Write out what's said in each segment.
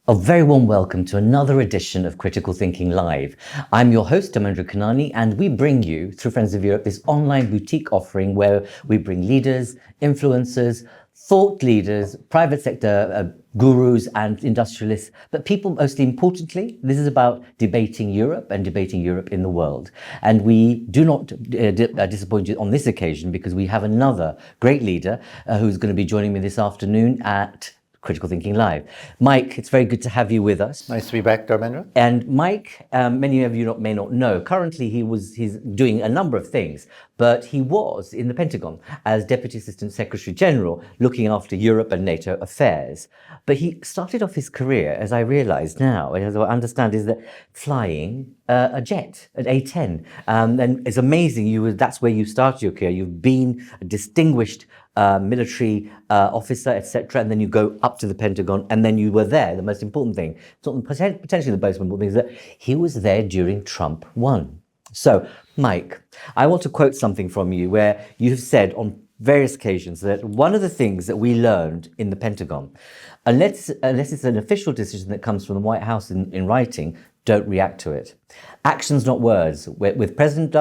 A very warm welcome to another edition of Critical Thinking Live. I'm your host, Amandra Kanani, and we bring you, through Friends of Europe, this online boutique offering where we bring leaders, influencers, thought leaders, private sector gurus and industrialists, but people, mostly importantly, this is about debating Europe and debating Europe in the world. And we do not disappoint you on this occasion because we have another great leader who's going to be joining me this afternoon at Critical Thinking Live. Mike, it's very good to have you with us. Nice to be back, Dharmendra. And Mike, many of you may not know, currently he's doing a number of things, but he was in the Pentagon as Deputy Assistant Secretary General looking after Europe and NATO affairs. But he started off his career, as I realize now, as I understand, is that flying a jet, an A-10. And it's amazing, that's where you started your career. You've been a distinguished military officer, etc., and then you go up to the Pentagon, and then you were there. The most important thing, potentially the most important thing, is that he was there during Trump won. So, Mike, I want to quote something from you where you have said on various occasions that one of the things that we learned in the Pentagon, unless it's an official decision that comes from the White House in writing, don't react to it. Actions, not words. With President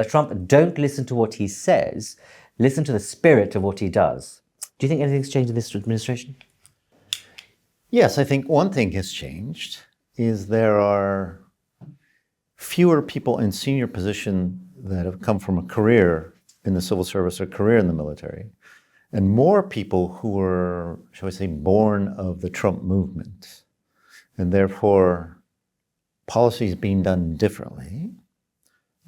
Trump, don't listen to what he says. Listen to the spirit of what he does. Do you think anything's changed in this administration? Yes, I think one thing has changed is there are fewer people in senior position that have come from a career in the civil service or career in the military, and more people who are, shall we say, born of the Trump movement, and therefore policies being done differently.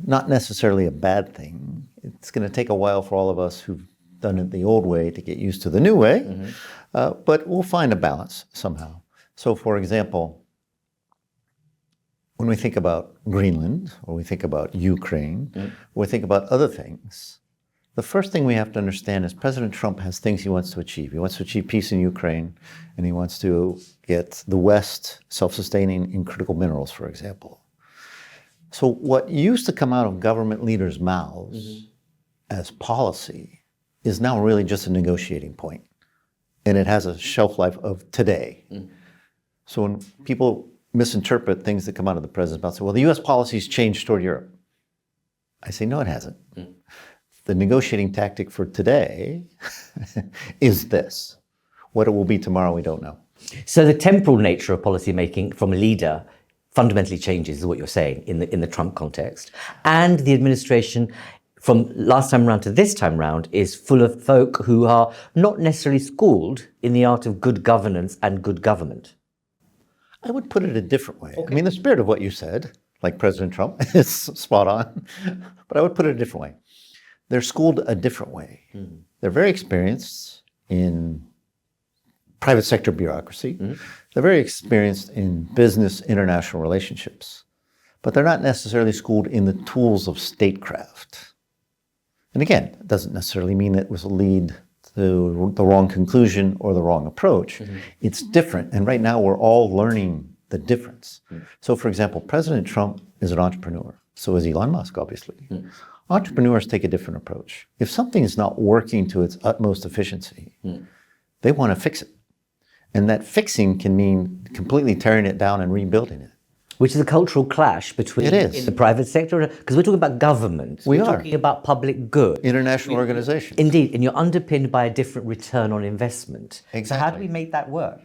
Not necessarily a bad thing. It's going to take a while for all of us who've done it the old way to get used to the new way, but we'll find a balance somehow. So, for example, when we think about Greenland, or we think about Ukraine, or we think about other things, the first thing we have to understand is President Trump has things he wants to achieve. He wants to achieve peace in Ukraine, and he wants to get the West self-sustaining in critical minerals, for example. So what used to come out of government leaders' mouths as policy is now really just a negotiating point. And it has a shelf life of today. So when people misinterpret things that come out of the president's mouth, say, well, the US policy's changed toward Europe. I say, no, it hasn't. The negotiating tactic for today is this. What it will be tomorrow, we don't know. So the temporal nature of policymaking from a leader fundamentally changes, is what you're saying, in the Trump context. And the administration, from last time around to this time around, is full of folk who are not necessarily schooled in the art of good governance and good government. I would put it a different way. Okay. I mean, the spirit of what you said, like President Trump, is spot on, but I would put it a different way. They're schooled a different way. They're very experienced in private sector bureaucracy. They're very experienced in business international relationships, but they're not necessarily schooled in the tools of statecraft. And again, it doesn't necessarily mean that it was a lead to the wrong conclusion or the wrong approach. It's different, and right now we're all learning the difference. So for example, President Trump is an entrepreneur. So is Elon Musk, obviously. Entrepreneurs take a different approach. If something is not working to its utmost efficiency, they want to fix it. And that fixing can mean completely tearing it down and rebuilding it. Which is a cultural clash between in the private sector, because we're talking about government. We're talking about public good. International organizations. Indeed, and you're underpinned by a different return on investment. Exactly. So how do we make that work?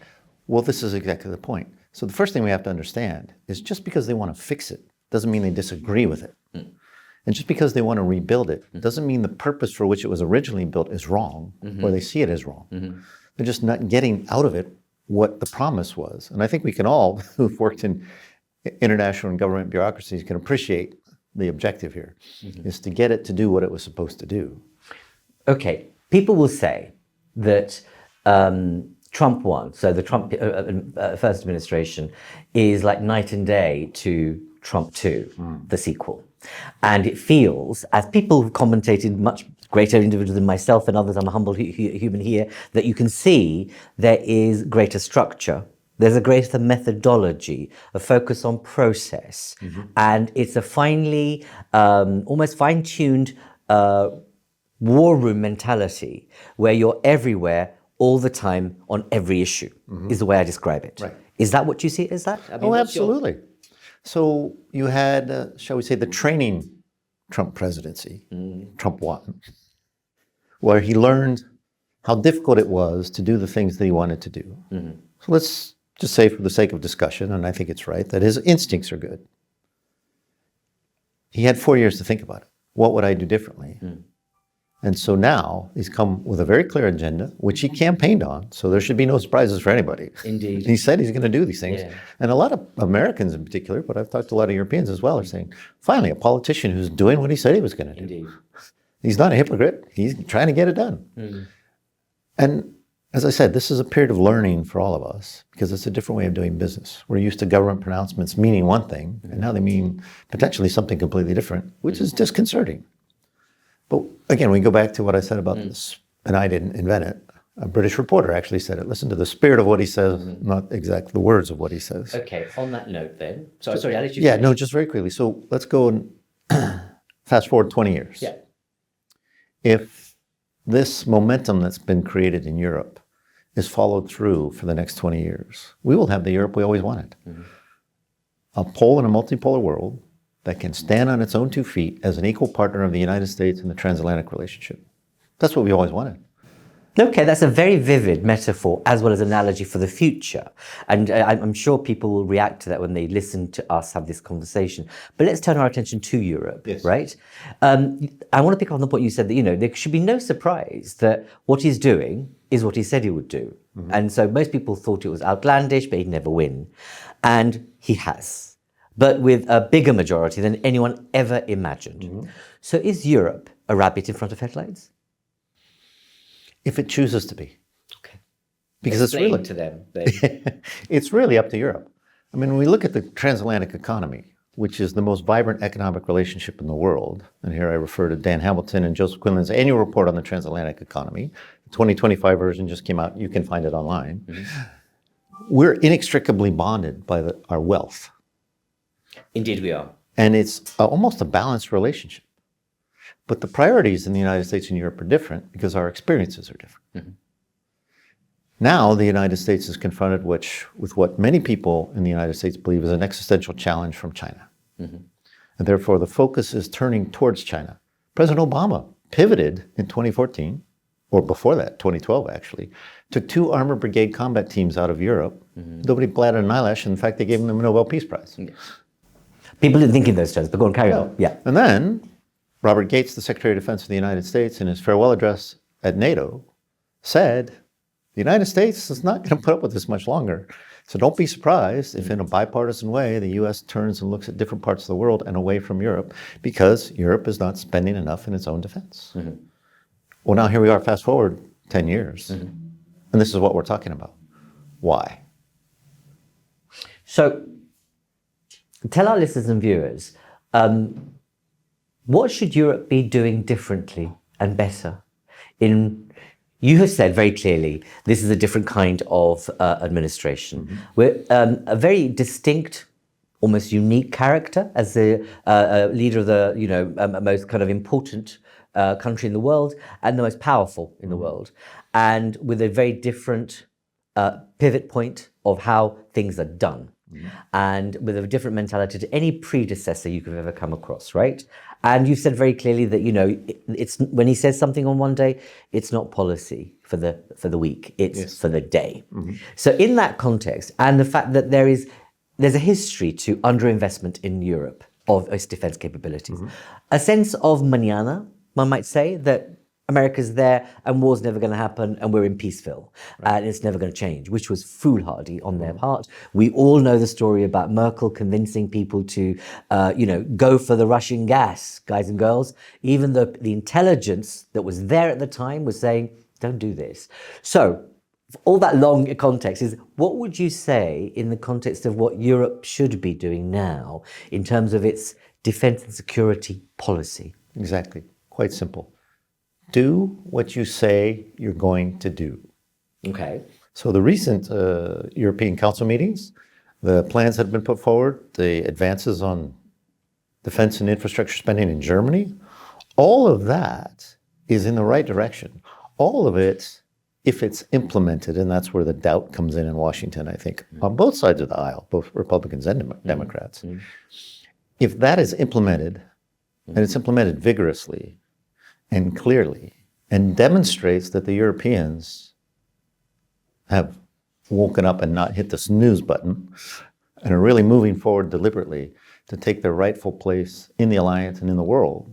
Well, this is exactly the point. So the first thing we have to understand is just because they want to fix it doesn't mean they disagree with it. And just because they want to rebuild it doesn't mean the purpose for which it was originally built is wrong, or they see it as wrong. They're just not getting out of it what the promise was. And I think we can all, who've worked in international and government bureaucracies, can appreciate the objective here, is to get it to do what it was supposed to do. Okay, people will say that Trump won, so the Trump first administration is like night and day to Trump 2, the sequel. And it feels, as people who've commentated, much greater individuals than myself and others, I'm a humble human here, that you can see there is greater structure. There's a greater methodology, a focus on process. And it's a finely, almost fine-tuned war room mentality where you're everywhere all the time on every issue, is the way I describe it. Right. Is that what you see as that? I mean, Oh, what's your- absolutely. So you had, shall we say, the training Trump presidency, Trump 1, where he learned how difficult it was to do the things that he wanted to do. So let's just say, for the sake of discussion, and I think it's right, that his instincts are good. He had 4 years to think about it. What would I do differently? And so now he's come with a very clear agenda, which he campaigned on. So there should be no surprises for anybody. Indeed. He said he's going to do these things. Yeah. And a lot of Americans in particular, but I've talked to a lot of Europeans as well, are saying, finally, a politician who's doing what he said he was going to do. Indeed. He's not a hypocrite. He's trying to get it done. And as I said, this is a period of learning for all of us because it's a different way of doing business. We're used to government pronouncements meaning one thing, and now they mean potentially something completely different, which is disconcerting. But again, we go back to what I said about this, and I didn't invent it. A British reporter actually said it. Listen to the spirit of what he says, not exactly the words of what he says. Okay, on that note then. Sorry, I'll let you Yeah, finish. no, just very quickly. So let's go and fast forward 20 years. Yeah. If this momentum that's been created in Europe is followed through for the next 20 years, we will have the Europe we always wanted. A pole in a multipolar world that can stand on its own 2 feet as an equal partner of the United States in the transatlantic relationship. That's what we always wanted. Okay, that's a very vivid metaphor as well as analogy for the future. And I'm sure people will react to that when they listen to us have this conversation. But let's turn our attention to Europe, right? I want to pick up on the point you said that, there should be no surprise that what he's doing is what he said he would do. And so most people thought it was outlandish, but he'd never win. And he has, but with a bigger majority than anyone ever imagined. So is Europe a rabbit in front of headlights? If it chooses to be. Okay. Because Explain to them. It's really up to Europe. I mean, when we look at the transatlantic economy, which is the most vibrant economic relationship in the world, and here I refer to Dan Hamilton and Joseph Quinlan's annual report on the transatlantic economy, the 2025 version just came out, you can find it online. We're inextricably bonded by our wealth. Indeed we are. And it's almost a balanced relationship. But the priorities in the United States and Europe are different because our experiences are different. Now the United States is confronted with what many people in the United States believe is an existential challenge from China. And therefore the focus is turning towards China. President Obama pivoted in 2014, or before that, 2012 actually, took 2 armored brigade combat teams out of Europe. Nobody batted an eyelash. In fact, they gave them the Nobel Peace Prize. People didn't think in those terms, but go on, carry on. Yeah. And then Robert Gates, the Secretary of Defense of the United States, in his farewell address at NATO, said, the United States is not going to put up with this much longer. So don't be surprised if in a bipartisan way, the US turns and looks at different parts of the world and away from Europe because Europe is not spending enough in its own defense. Well, now here we are, fast forward 10 years, and this is what we're talking about. Why? So tell our listeners and viewers, what should Europe be doing differently and better? You have said very clearly, this is a different kind of administration. We're a very distinct, almost unique character as the leader of the most kind of important country in the world and the most powerful in the world, and with a very different pivot point of how things are done. And with a different mentality to any predecessor you could have ever come across, right? And you've said very clearly that, it's when he says something on one day, it's not policy for the week, it's for the day. So in that context, and the fact that there's a history to underinvestment in Europe of its defense capabilities, a sense of mañana, one might say, that America's there and war's never going to happen and we're in Peaceville and it's never going to change, which was foolhardy on their part. We all know the story about Merkel convincing people to, go for the Russian gas, guys and girls, even though the intelligence that was there at the time was saying, don't do this. So all that long context is, what would you say in the context of what Europe should be doing now in terms of its defense and security policy? Exactly. Quite simple. Do what you say you're going to do. Okay. So the recent European Council meetings, the plans that have been put forward, the advances on defense and infrastructure spending in Germany, all of that is in the right direction. All of it if it's implemented, and that's where the doubt comes in Washington, I think, on both sides of the aisle, both Republicans and Democrats. If that is implemented, and it's implemented vigorously and clearly, and demonstrates that the Europeans have woken up and not hit the snooze button and are really moving forward deliberately to take their rightful place in the alliance and in the world,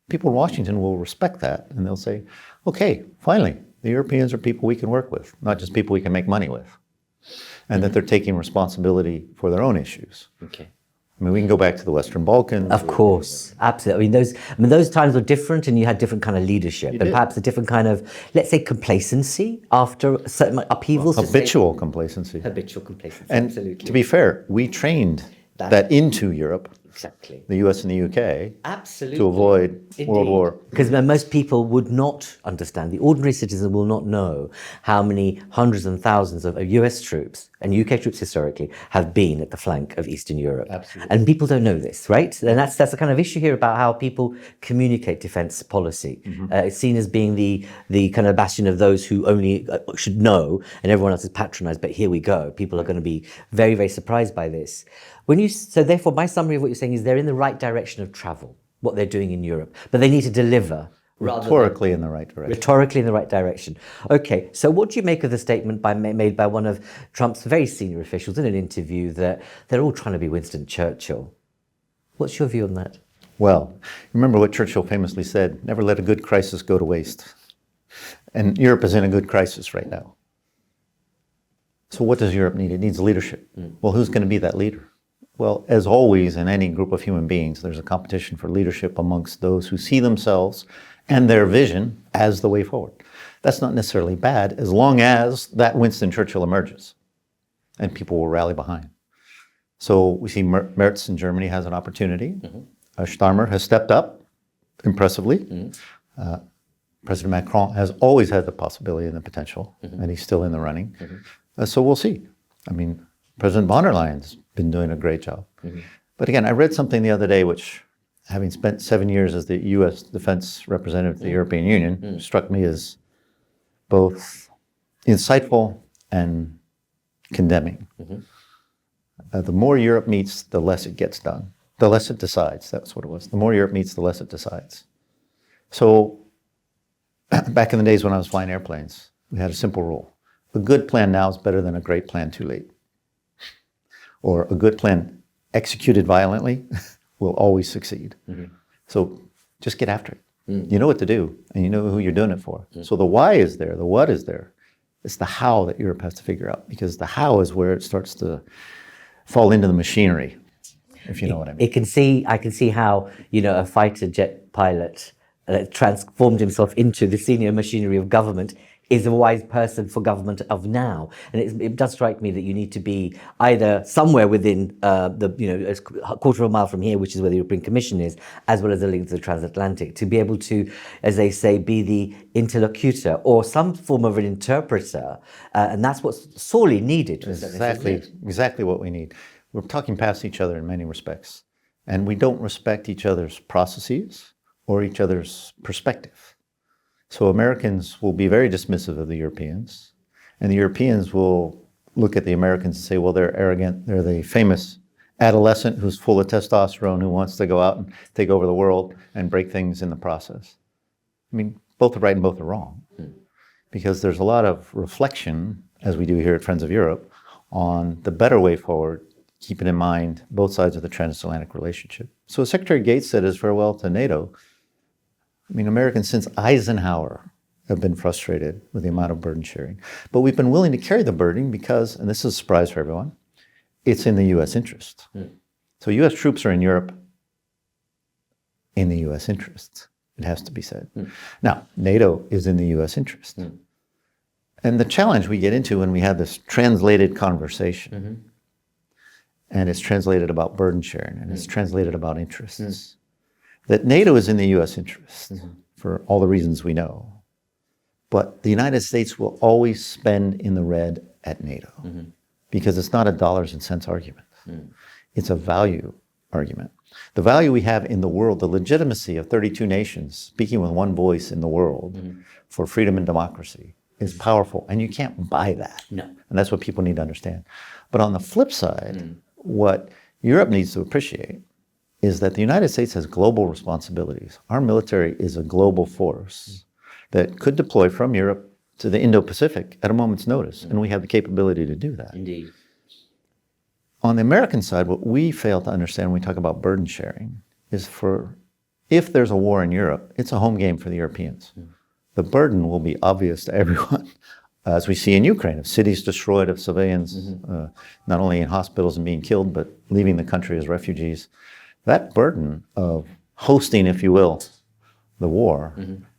people in Washington will respect that, and they'll say, okay, finally, the Europeans are people we can work with, not just people we can make money with, and that they're taking responsibility for their own issues. Okay. I mean, we can go back to the Western Balkans. Of course, absolutely. I mean, those times were different, and you had different kind of leadership, and perhaps a different kind of, let's say, complacency after certain upheavals. Habitual complacency. Habitual complacency, and absolutely. To be fair, we trained that into Europe. Exactly. The US and the UK. Absolutely. To avoid World War. Because most people would not understand, the ordinary citizen will not know how many hundreds and thousands of US troops and UK troops historically have been at the flank of Eastern Europe. Absolutely. And people don't know this, right? And that's the kind of issue here about how people communicate defense policy. It's seen as being the kind of bastion of those who only should know, and everyone else is patronized, but here we go. People are going to be very, very surprised by this. So therefore, my summary of what you're saying is they're in the right direction of travel, what they're doing in Europe, but they need to deliver. Rhetorically in the right direction. Rhetorically in the right direction. Okay, so what do you make of the statement made by one of Trump's very senior officials in an interview that they're all trying to be Winston Churchill? What's your view on that? Well, remember what Churchill famously said, never let a good crisis go to waste. And Europe is in a good crisis right now. So what does Europe need? It needs leadership. Well, who's going to be that leader? Well, as always in any group of human beings, there's a competition for leadership amongst those who see themselves and their vision as the way forward. That's not necessarily bad as long as that Winston Churchill emerges and people will rally behind. So we see Merz in Germany has an opportunity. Starmer has stepped up impressively. President Macron has always had the possibility and the potential, and he's still in the running. So we'll see. I mean, President von der Leyen's been doing a great job. But again, I read something the other day which, having spent 7 years as the U.S. defense representative to the European Union, struck me as both insightful and condemning. The more Europe meets, the less it gets done. The less it decides, that's what it was. The more Europe meets, the less it decides. So back in the days when I was flying airplanes, we had a simple rule. A good plan now is better than a great plan too late. Or a good plan executed violently will always succeed. So just get after it. You know what to do, and you know who you're doing it for. So the why is there, the what is there. It's the how that Europe has to figure out, because the how is where it starts to fall into the machinery, if you know what I mean. I can see how, a fighter jet pilot transformed himself into the senior machinery of government is a wise person for government of now. And it does strike me that you need to be either somewhere within a quarter of a mile from here, which is where the European Commission is, as well as a link to the transatlantic, to be able to, as they say, be the interlocutor or some form of an interpreter. And that's what's sorely needed. Exactly what we need. We're talking past each other in many respects. And we don't respect each other's processes or each other's perspective. So Americans will be very dismissive of the Europeans, and the Europeans will look at the Americans and say, well, they're arrogant. They're the famous adolescent who's full of testosterone, who wants to go out and take over the world and break things in the process. I mean, both are right and both are wrong, because there's a lot of reflection, as we do here at Friends of Europe, on the better way forward, keeping in mind both sides of the transatlantic relationship. So as Secretary Gates said his farewell to NATO, I mean, Americans since Eisenhower have been frustrated with the amount of burden sharing. But we've been willing to carry the burden because, and this is a surprise for everyone, it's in the U.S. interest. So U.S. troops are in Europe in the U.S. interest, it has to be said. Now, NATO is in the U.S. interest. And the challenge we get into when we have this translated conversation, and it's translated about burden sharing, and it's translated about interests, that NATO is in the U.S. interest for all the reasons we know. But the United States will always spend in the red at NATO because it's not a dollars and cents argument. It's a value argument. The value we have in the world, the legitimacy of 32 nations speaking with one voice in the world for freedom and democracy, is powerful, and you can't buy that. No. And that's what people need to understand. But on the flip side, what Europe needs to appreciate is that the United States has global responsibilities. Our military is a global force that could deploy from Europe to the Indo-Pacific at a moment's notice, and we have the capability to do that. Indeed. On the American side, what we fail to understand when we talk about burden sharing is if there's a war in Europe, it's a home game for the Europeans. The burden will be obvious to everyone, as we see in Ukraine, of cities destroyed, of civilians, not only in hospitals and being killed, but leaving the country as refugees. That burden of hosting, if you will, the war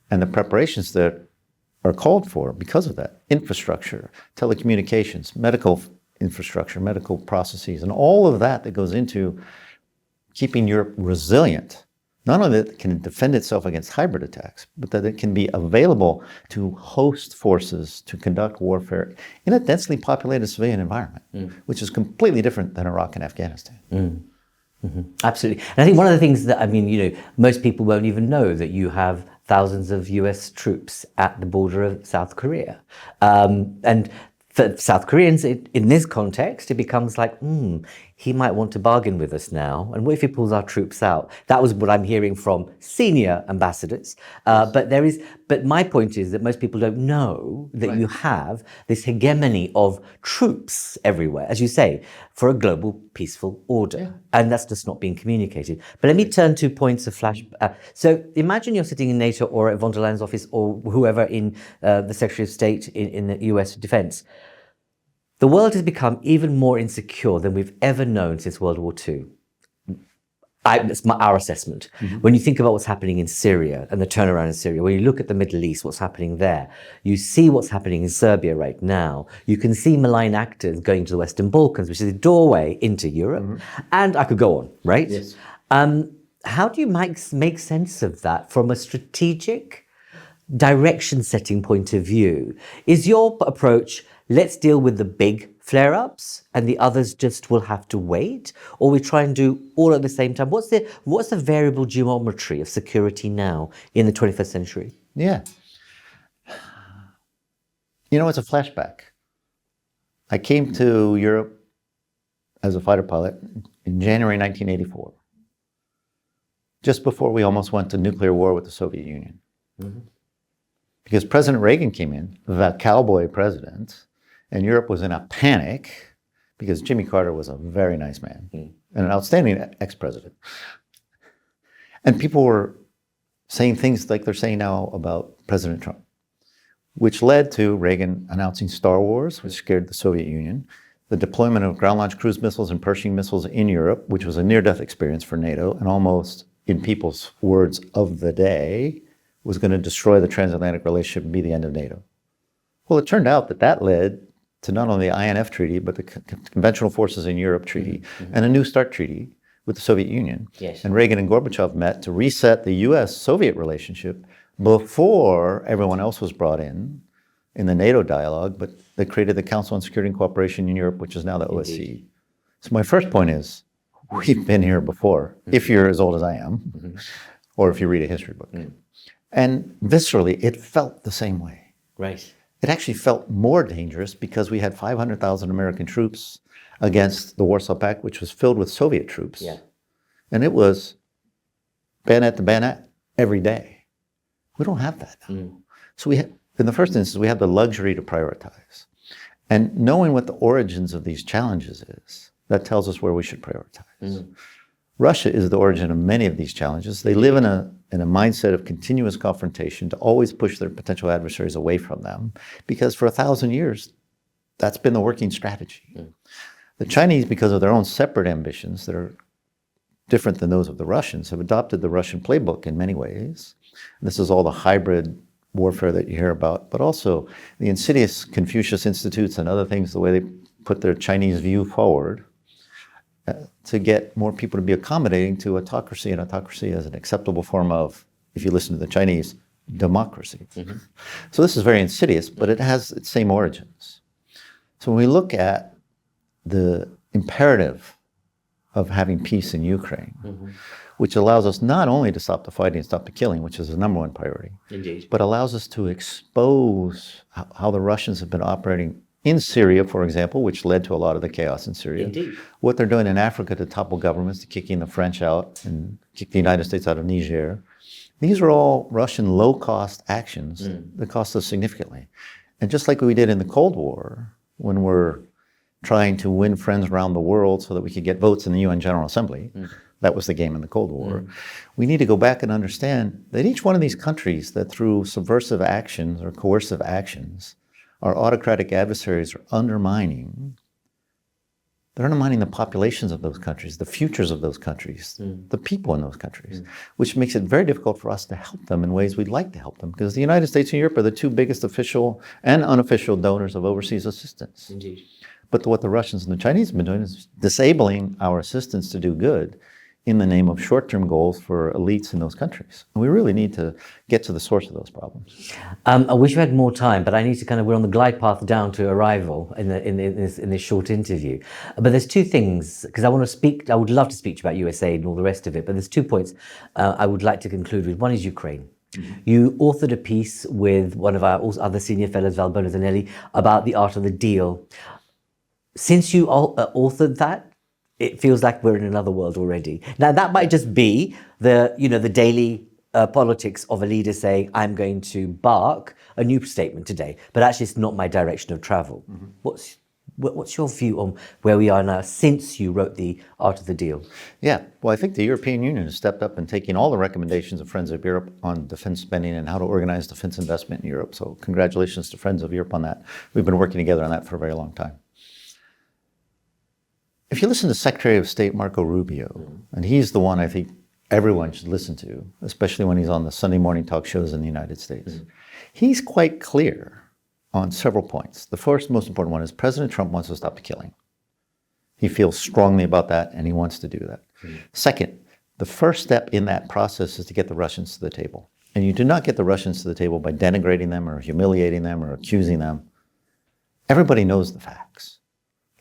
and the preparations that are called for because of that, infrastructure, telecommunications, medical infrastructure, medical processes, and all of that that goes into keeping Europe resilient. Not only that it can defend itself against hybrid attacks, but that it can be available to host forces to conduct warfare in a densely populated civilian environment, which is completely different than Iraq and Afghanistan. Absolutely. And I think one of the things that, most people won't even know that you have thousands of US troops at the border of South Korea. And for South Koreans, in this context, it becomes like, he might want to bargain with us now. And what if he pulls our troops out? That was what I'm hearing from senior ambassadors. But my point is that most people don't know that you have this hegemony of troops everywhere, as you say, for a global peaceful order. Yeah. And that's just not being communicated. But let me turn to points of flash. So imagine you're sitting in NATO or at von der Leyen's office or whoever in the Secretary of State in the US Defense. The world has become even more insecure than we've ever known since World War II. That's our assessment. When you think about what's happening in Syria and the turnaround in Syria, when you look at the Middle East, what's happening there, you see what's happening in Serbia right now. You can see malign actors going to the Western Balkans, which is a doorway into Europe. And I could go on, right? Yes. How do you make sense of that from a strategic direction-setting point of view? Is your approach, let's deal with the big flare-ups and the others just will have to wait? Or we try and do all at the same time? What's the variable geometry of security now in the 21st century? Yeah. It's a flashback. I came to Europe as a fighter pilot in January 1984, just before we almost went to nuclear war with the Soviet Union. Because President Reagan came in, the cowboy president, and Europe was in a panic because Jimmy Carter was a very nice man and an outstanding ex-president. And people were saying things like they're saying now about President Trump, which led to Reagan announcing Star Wars, which scared the Soviet Union, the deployment of ground-launched cruise missiles and Pershing missiles in Europe, which was a near-death experience for NATO, and almost, in people's words of the day, was going to destroy the transatlantic relationship and be the end of NATO. Well, it turned out that led to not only the INF Treaty, but the Conventional Forces in Europe Treaty, and a New START Treaty with the Soviet Union. Yes. And Reagan and Gorbachev met to reset the US-Soviet relationship before everyone else was brought in the NATO dialogue, but they created the Council on Security and Cooperation in Europe, which is now the OSCE. So my first point is, we've been here before, if you're as old as I am, or if you read a history book. And viscerally, it felt the same way. Right. It actually felt more dangerous because we had 500,000 American troops against the Warsaw Pact, which was filled with Soviet troops. Yeah. And it was bayonet to bayonet every day. We don't have that now. So in the first instance, we have the luxury to prioritize. And knowing what the origins of these challenges is, that tells us where we should prioritize. Russia is the origin of many of these challenges. They live in a mindset of continuous confrontation to always push their potential adversaries away from them, because for 1,000 years, that's been the working strategy. The Chinese, because of their own separate ambitions that are different than those of the Russians, have adopted the Russian playbook in many ways. This is all the hybrid warfare that you hear about, but also the insidious Confucius Institutes and other things, the way they put their Chinese view forward to get more people to be accommodating to autocracy, and autocracy as an acceptable form of, if you listen to the Chinese, democracy. So this is very insidious, but it has its same origins. So when we look at the imperative of having peace in Ukraine, which allows us not only to stop the fighting and stop the killing, which is the number one priority, Indeed. but allows us to expose how the Russians have been operating in Syria, for example, which led to a lot of the chaos in Syria. Indeed. What they're doing in Africa to topple governments, to kicking the French out and kick the United States out of Niger. These are all Russian low-cost actions that cost us significantly. And just like we did in the Cold War, when we're trying to win friends around the world so that we could get votes in the UN General Assembly, that was the game in the Cold War. We need to go back and understand that each one of these countries that through subversive actions or coercive actions, our autocratic adversaries are undermining, they're undermining the populations of those countries, the futures of those countries, the people in those countries, which makes it very difficult for us to help them in ways we'd like to help them, because the United States and Europe are the two biggest official and unofficial donors of overseas assistance. Indeed. But what the Russians and the Chinese have been doing is disabling our assistance to do good in the name of short-term goals for elites in those countries. And we really need to get to the source of those problems. I wish we had more time, but I need to we're on the glide path down to arrival in this short interview. But there's two things, because I would love to speak to you about USA and all the rest of it, but there's 2 points I would like to conclude with. One is Ukraine. You authored a piece with one of our other senior fellows, Valbona Zanelli, about the art of the deal. Since you authored that, it feels like we're in another world already. Now, that might just be the daily politics of a leader saying, I'm going to bark a new statement today, but actually it's not my direction of travel. What's your view on where we are now since you wrote The Art of the Deal? Yeah, well, I think the European Union has stepped up and taken all the recommendations of Friends of Europe on defense spending and how to organize defense investment in Europe. So congratulations to Friends of Europe on that. We've been working together on that for a very long time. If you listen to Secretary of State Marco Rubio, and he's the one I think everyone should listen to, especially when he's on the Sunday morning talk shows in the United States, he's quite clear on several points. The first most important one is President Trump wants to stop the killing. He feels strongly about that, and he wants to do that. Second, the first step in that process is to get the Russians to the table. And you do not get the Russians to the table by denigrating them or humiliating them or accusing them. Everybody knows the facts.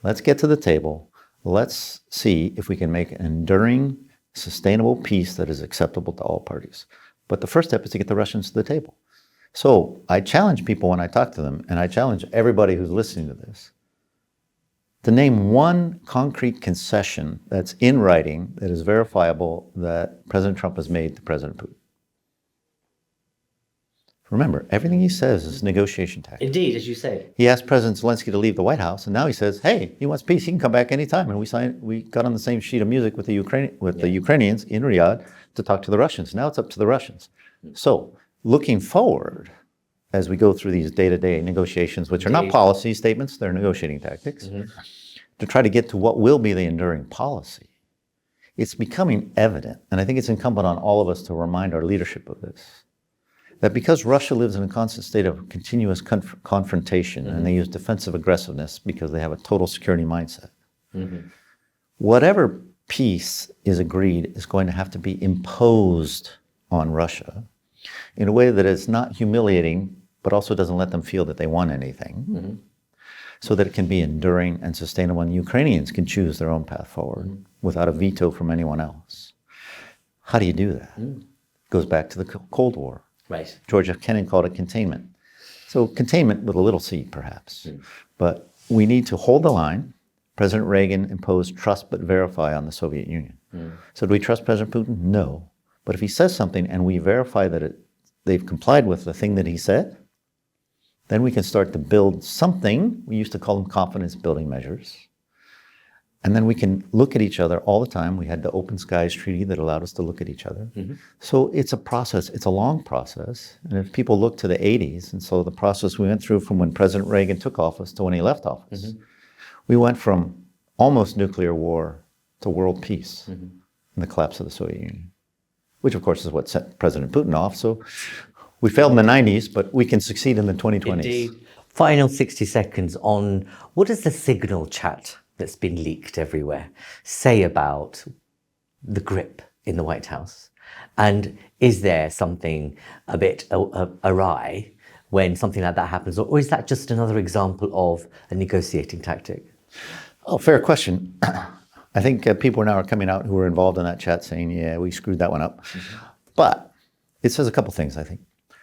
Let's get to the table. Let's see if we can make an enduring, sustainable peace that is acceptable to all parties. But the first step is to get the Russians to the table. So I challenge people when I talk to them, and I challenge everybody who's listening to this, to name one concrete concession that's in writing, that is verifiable, that President Trump has made to President Putin. Remember, everything he says is negotiation tactics. Indeed, as you say. He asked President Zelensky to leave the White House, and now he says, hey, he wants peace, he can come back anytime. And we got on the same sheet of music with the Ukrainians in Riyadh to talk to the Russians. Now it's up to the Russians. So looking forward, as we go through these day-to-day negotiations, which are not policy statements, they're negotiating tactics, to try to get to what will be the enduring policy, it's becoming evident, and I think it's incumbent on all of us to remind our leadership of this, that because Russia lives in a constant state of continuous confrontation, and they use defensive aggressiveness because they have a total security mindset, whatever peace is agreed is going to have to be imposed on Russia in a way that is not humiliating, but also doesn't let them feel that they want anything, so that it can be enduring and sustainable, and Ukrainians can choose their own path forward without a veto from anyone else. How do you do that? It goes back to the Cold War. Right. George F. Kennan called it containment. So containment with a little c, perhaps. But we need to hold the line. President Reagan imposed trust but verify on the Soviet Union. So do we trust President Putin? No. But if he says something and we verify that they've complied with the thing that he said, then we can start to build something. We used to call them confidence building measures. And then we can look at each other all the time. We had the Open Skies Treaty that allowed us to look at each other. So it's a process. It's a long process. And if people look to the 80s, and so the process we went through from when President Reagan took office to when he left office, we went from almost nuclear war to world peace and the collapse of the Soviet Union, which of course is what set President Putin off. So we failed in the 90s, but we can succeed in the 2020s. Indeed. Final 60 seconds on what is the signal chat that's been leaked everywhere say about the grip in the White House? And is there something a bit awry when something like that happens? Or is that just another example of a negotiating tactic? Oh, fair question. I think people now are coming out who were involved in that chat saying, yeah, we screwed that one up. But it says a couple things, I think.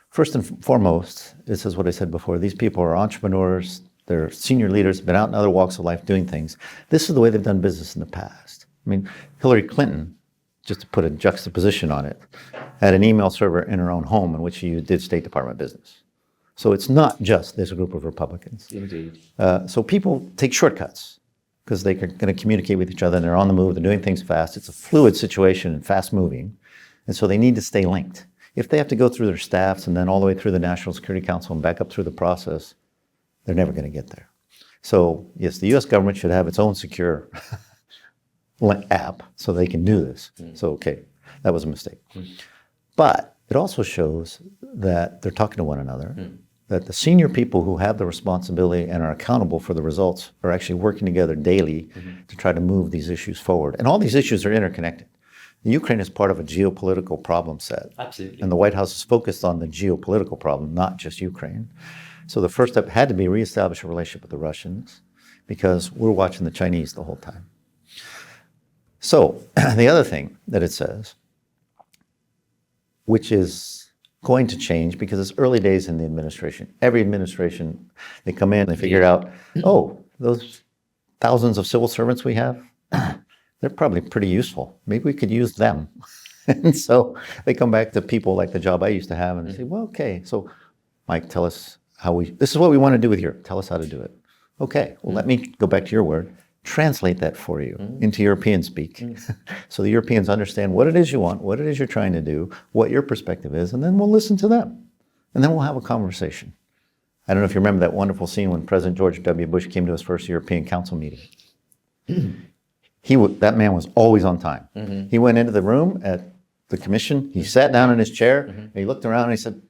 First and foremost, it says what I said before. These people are entrepreneurs. They're senior leaders, been out in other walks of life doing things. This is the way they've done business in the past. I mean, Hillary Clinton, just to put a juxtaposition on it, had an email server in her own home in which she did State Department business. So it's not just this group of Republicans. Indeed. So people take shortcuts because they're going to communicate with each other and they're on the move, they're doing things fast. It's a fluid situation and fast moving. And so they need to stay linked. If they have to go through their staffs and then all the way through the National Security Council and back up through the process, they're never going to get there. So yes, the US government should have its own secure app so they can do this. So, okay, that was a mistake. But it also shows that they're talking to one another, that the senior people who have the responsibility and are accountable for the results are actually working together daily to try to move these issues forward. And all these issues are interconnected. Ukraine is part of a geopolitical problem set. Absolutely. And the White House is focused on the geopolitical problem, not just Ukraine. So the first step had to be reestablish a relationship with the Russians because we're watching the Chinese the whole time. So the other thing that it says, which is going to change because it's early days in the administration. Every administration, they come in, they figure out, oh, those thousands of civil servants we have, they're probably pretty useful. Maybe we could use them. And so they come back to people like the job I used to have and they say, well, okay, so Mike, tell us this is what we want to do with Europe. Tell us how to do it. Okay, well, let me go back to your word. Translate that for you into European speak. So the Europeans understand what it is you want, what it is you're trying to do, what your perspective is, and then we'll listen to them. And then we'll have a conversation. I don't know if you remember that wonderful scene when President George W. Bush came to his first European Council meeting. That man was always on time. He went into the room at the commission, he sat down in his chair, and he looked around and he said,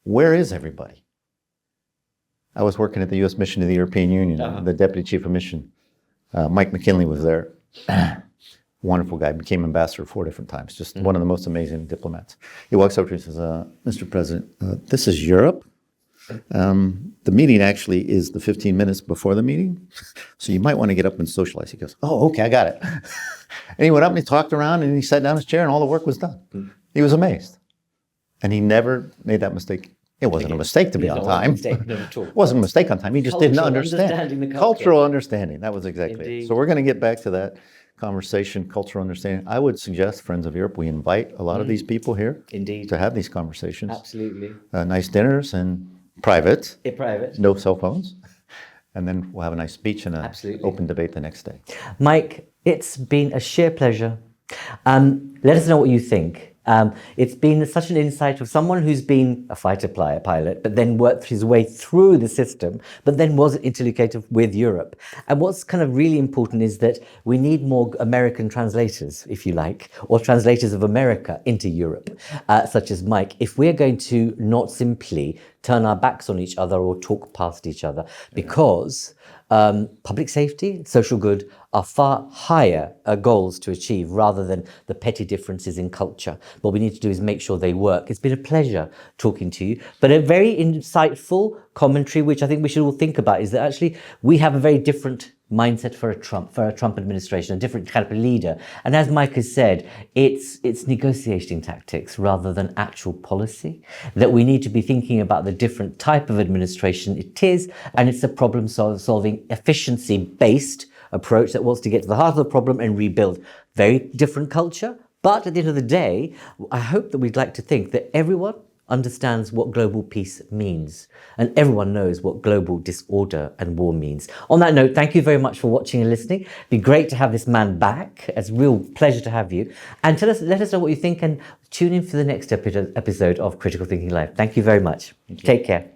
where is everybody? I was working at the U.S. mission to the European Union, the deputy chief of mission. Mike McKinley was there. Wonderful guy, became ambassador 4 different times, just one of the most amazing diplomats. He walks up to me and says, Mr. President, this is Europe. The meeting actually is the 15 minutes before the meeting, so you might want to get up and socialize. He goes, oh, okay, I got it. And he went up and he talked around and he sat down in his chair and all the work was done. He was amazed. And he never made that mistake. It wasn't a mistake to be on time. It wasn't a mistake on time. He just didn't understand. Cultural understanding. That was exactly it. So we're going to get back to that conversation, cultural understanding. I would suggest, Friends of Europe, we invite a lot of these people here to have these conversations. Absolutely. Nice dinners and private. Private. No cell phones. And then we'll have a nice speech and an open debate the next day. Mike, it's been a sheer pleasure. Let us know what you think. It's been such an insight of someone who's been a fighter pilot, but then worked his way through the system, but then was interlocutor with Europe. And what's kind of really important is that we need more American translators, if you like, or translators of America into Europe, such as Mike, if we're going to not simply turn our backs on each other or talk past each other, because public safety, social good are far higher goals to achieve rather than the petty differences in culture. What we need to do is make sure they work. It's been a pleasure talking to you, but a very insightful commentary, which I think we should all think about, is that actually we have a very different mindset for a Trump administration, a different kind of leader. And as Mike has said, it's negotiating tactics rather than actual policy, that we need to be thinking about the different type of administration it is, and it's a problem-solving, efficiency-based approach that wants to get to the heart of the problem and rebuild. Very different culture, but at the end of the day, I hope that we'd like to think that everyone understands what global peace means, and everyone knows what global disorder and war means. On that note, thank you very much for watching and listening. It'd be great to have this man back. It's a real pleasure to have you. And let us know what you think, and tune in for the next episode of Critical Thinking Live. Thank you very much. Take care.